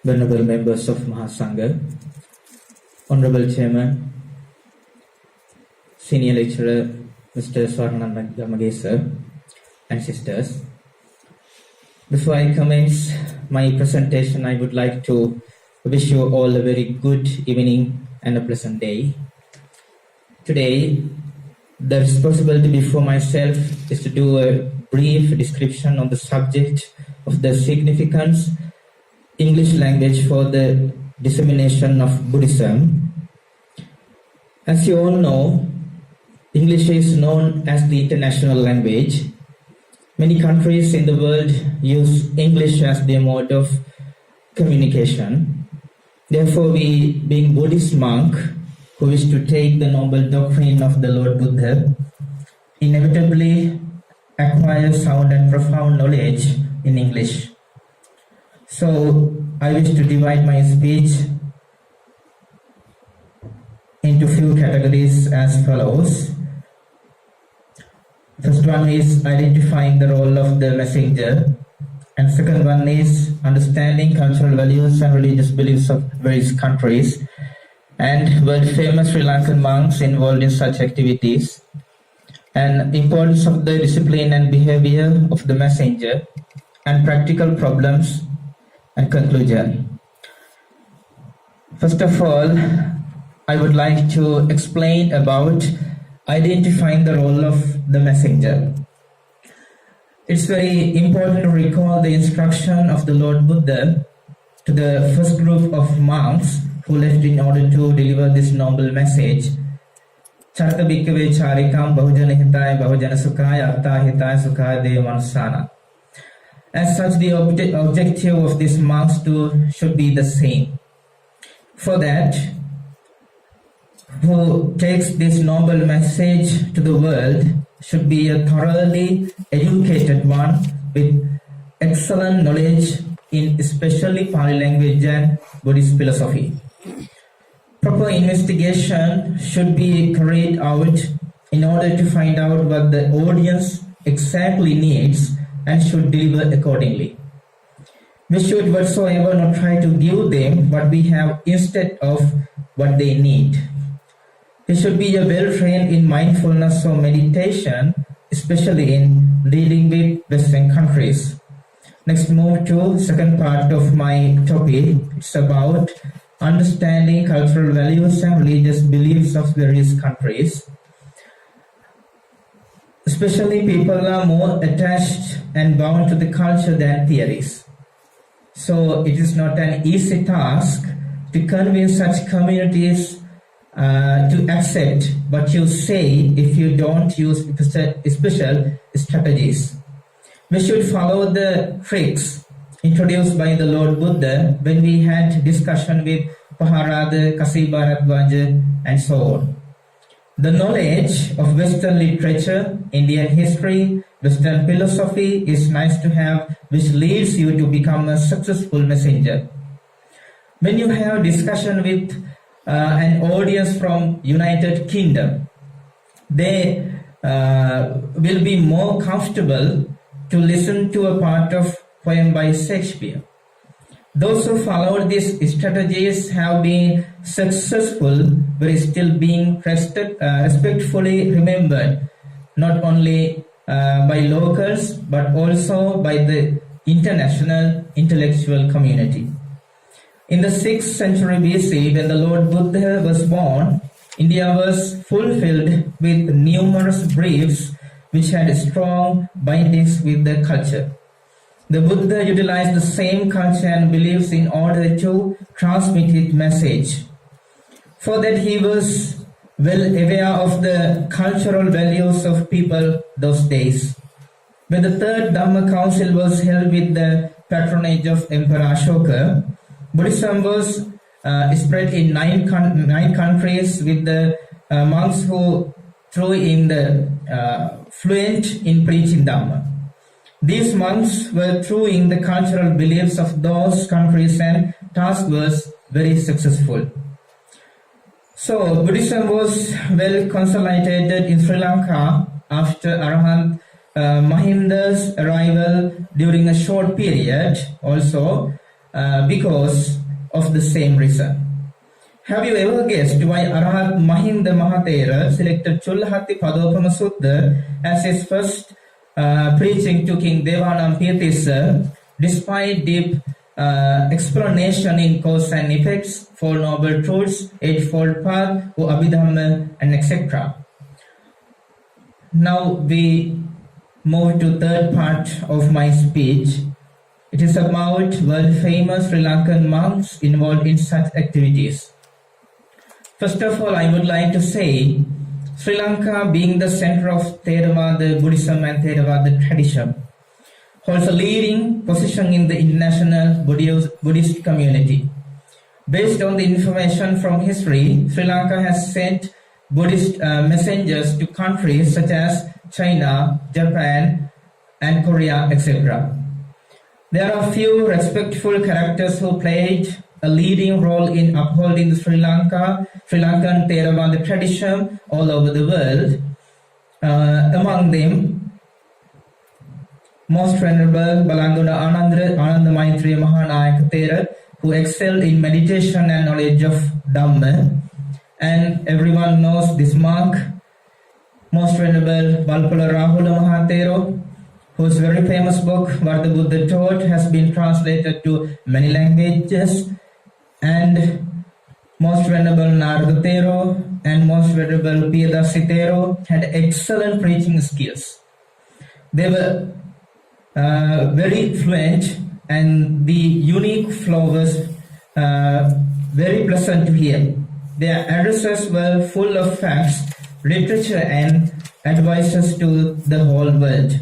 Venerable members of Mahasangha, Honorable Chairman, Senior Lecturer Mr. Swarananda Gamagesa, and sisters. Before I commence my presentation, I would like to wish you all a very good evening and a pleasant day. Today, the responsibility before myself is to do a brief description of the subject of the significance English language for the dissemination of Buddhism. As you all know, English is known as the international language. Many countries in the world use English as their mode of communication. Therefore, we, being Buddhist monk who wish to take the noble doctrine of the Lord Buddha, inevitably acquire sound and profound knowledge in English. So, I wish to divide my speech into few categories as follows. First one is identifying the role of the messenger, and second one is understanding cultural values and religious beliefs of various countries, and world famous Sri Lankan monks involved in such activities, and importance of the discipline and behavior of the messenger, and practical problems and conclusion. First of all, I would like to explain about identifying the role of the messenger. It's very important to recall the instruction of the Lord Buddha to the first group of monks who left in order to deliver this noble message. Charta bhikkhave charikam bahujana hitaya bahujana sukhaya atta hitaya sukhaya deva manusana. As such, the objective of these monks should be the same. For that, who takes this noble message to the world should be a thoroughly educated one with excellent knowledge in especially Pali language and Buddhist philosophy. Proper investigation should be carried out in order to find out what the audience exactly needs and should deliver accordingly. We should whatsoever not try to give them what we have instead of what they need. We should be well trained in mindfulness or meditation, especially in dealing with Western countries. Next, move to second part of my topic. It's about understanding cultural values and religious beliefs of various countries. Especially, people are more attached and bound to the culture than theories. So, it is not an easy task to convince such communities to accept what you say if you don't use special strategies. We should follow the tricks introduced by the Lord Buddha when we had discussion with Paharada, Kasibharadvaja, and so on. The knowledge of Western literature, Indian history, Western philosophy is nice to have, which leads you to become a successful messenger. When you have discussion with an audience from United Kingdom, they will be more comfortable to listen to a part of poem by Shakespeare. Those who followed these strategies have been successful, but is still being respectfully remembered, not only by locals, but also by the international intellectual community. In the 6th century BC, when the Lord Buddha was born, India was fulfilled with numerous beliefs which had strong bindings with the culture. The Buddha utilized the same culture and beliefs in order to transmit his message. For that, he was well aware of the cultural values of people those days. When the Third Dhamma Council was held with the patronage of Emperor Ashoka, Buddhism was spread in nine countries with the monks who threw in the fluent in preaching Dhamma. These monks were throwing the cultural beliefs of those countries, and task was very successful. So Buddhism was well consolidated in Sri Lanka after Arahant Mahinda's arrival during a short period also because of the same reason. Have you ever guessed why Arahat Mahinda Mahathera selected Chullahatti Padopama Sutta as his first preaching to King Devanam despite deep explanation in cause and effects, Four Noble Truths, Eightfold Path, Abhidhamma, and etc.? Now we move to third part of my speech. It is about world-famous Sri Lankan monks involved in such activities. First of all, I would like to say, Sri Lanka, being the center of Theravada Buddhism and Theravada tradition, holds a leading position in the international Buddhist community. Based on the information from history, Sri Lanka has sent Buddhist messengers to countries such as China, Japan, and Korea, etc. There are few respectful characters who played a leading role in upholding the Sri Lankan Theravada tradition all over the world. Among them, Most Venerable Balanguna Ananda Maitreya Mahanayaka Thera, who excelled in meditation and knowledge of Dhamma, and everyone knows this monk, Most Venerable Balpula Rahula Mahathero, whose very famous book, What the Buddha Taught, has been translated to many languages, and Most Venerable Narada Thero and Most Venerable Piyadasi Thero had excellent preaching skills. They were very fluent, and the unique flow was very pleasant to hear. Their addresses were full of facts, literature, and advices to the whole world.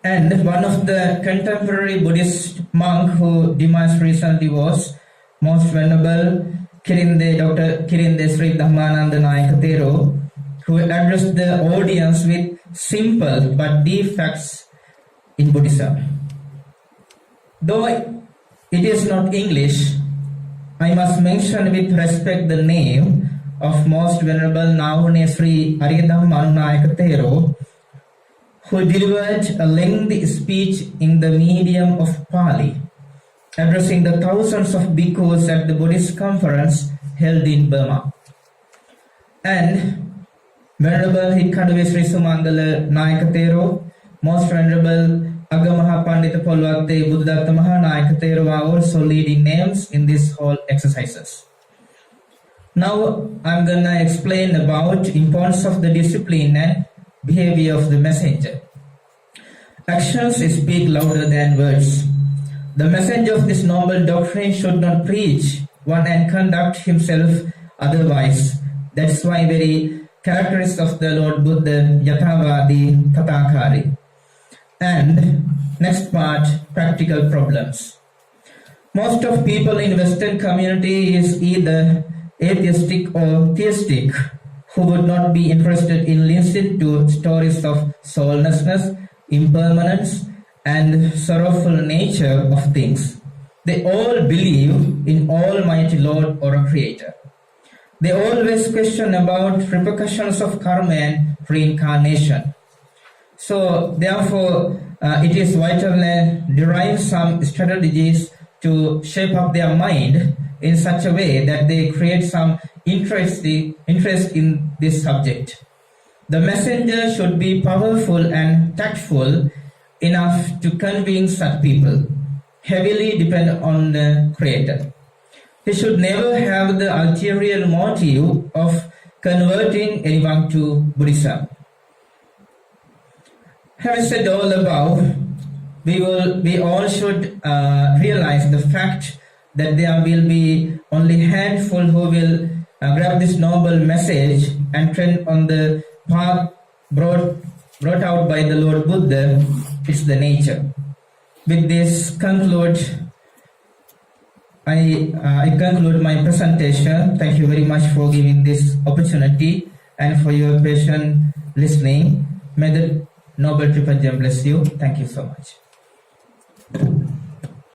And one of the contemporary Buddhist monk who demised recently was Most Venerable Dr. Kirinde Sri Dhammananda Nayaka Thero, who addressed the audience with simple but deep facts in Buddhism. Though it is not English, I must mention with respect the name of Most Venerable Navune Sri Aridhamma Nayaka Thero, who delivered a lengthy speech in the medium of Pali, addressing the thousands of bhikkhus at the Buddhist conference held in Burma. And Venerable Hikkanduwe Sri Sumangala Nayaka Thero, Most Venerable Agamaha Pandita Polwatte Buddhadatta Mahanayaka Thero are also leading names in these whole exercises. Now I'm gonna explain about importance of the discipline and behavior of the messenger. Actions speak louder than words. The messenger of this noble doctrine should not preach one and conduct himself otherwise. That's why very characteristic of the Lord Buddha, Yathavadi Tathakari. And next part, practical problems. Most of people in Western community is either atheistic or theistic, who would not be interested in listening to stories of soullessness, impermanence, and sorrowful nature of things. They all believe in Almighty Lord or a Creator. They always question about repercussions of karma and reincarnation. So therefore, it is vital to derive some strategies to shape up their mind in such a way that they create some interest in this subject. The messenger should be powerful and tactful enough to convince such people, heavily depend on the Creator. He should never have the ulterior motive of converting anyone to Buddhism. Having said all above, we all should realize the fact that there will be only handful who will grab this noble message and tread on the path brought out by the Lord Buddha. It's the nature. With this I conclude my presentation. Thank you very much for giving this opportunity and for your patient listening. May the Noble Triple Gem bless you. Thank you so much.